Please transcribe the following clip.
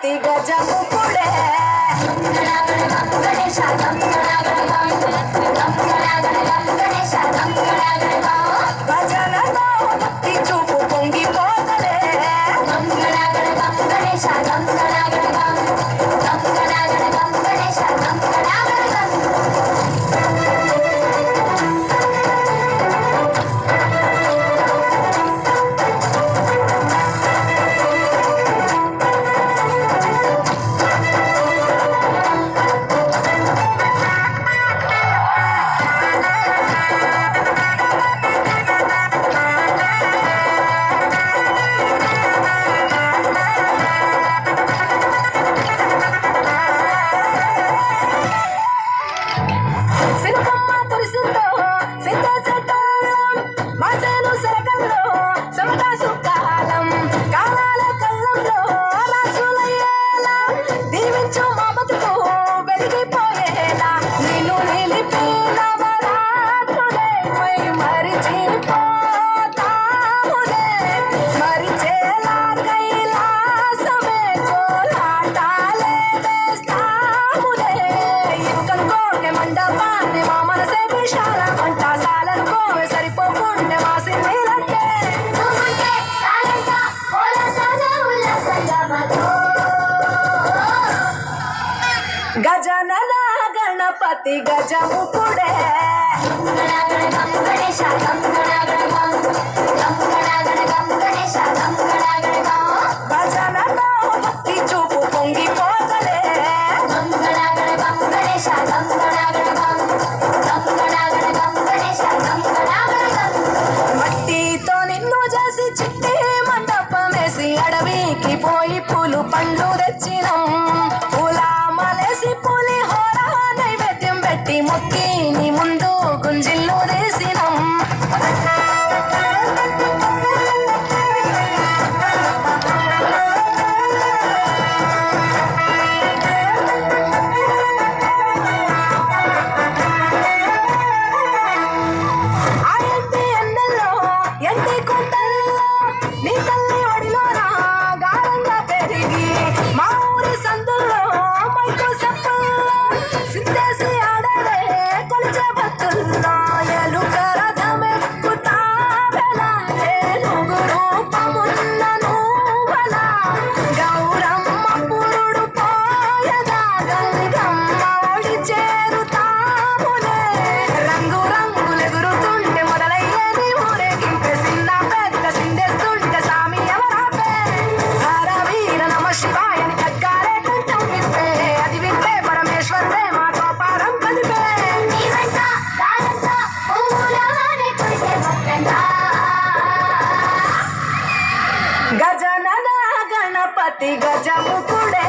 గణపతి గజముఖుడే భజనలో భక్తి చూపు పొంగిపోతలే గజనన గణపతి గజముఖుడే భజనలో భక్తి చూపు పొంగిపోతలే మట్టితో నిన్ను చేసి చిట్టి మండపమేసి అడవికి పోయి పూలు పండ్లు తెచ్చినం పులిహోర నైవేద్యం పెట్టి మొక్కి నీ ముందు గుంజిల్లు వేసినం ఆ ఎంటి ఎండల్లో ఎంటి కొండల్లో నీ తల్లి ఒడిలోన గారంగా పెరిగి మా ఊరి సందుల్లో సిద్ధేసి ఆడలే కొలిచే భక్తుల్లో ఎలుక రథమెక్కుతా వెలా ఏనుగు రూపమున్న నువ్వలా గౌరమ్మ పురుడు పోయగా గంగమ్మ ఒడి చేరుతాములే రంగు రంగులెగురుతుంటే మొదలయ్యేది ఊరేగింపే చిన్న పెద్ద సిందేస్తుంటే సామి ఎవరాపే హర వీర నమ శివాయని కగ్గాలే కంఠం విప్పే అది విప్పే పరమేశ్వరుడే గజనన గణపతి గజముఖుడే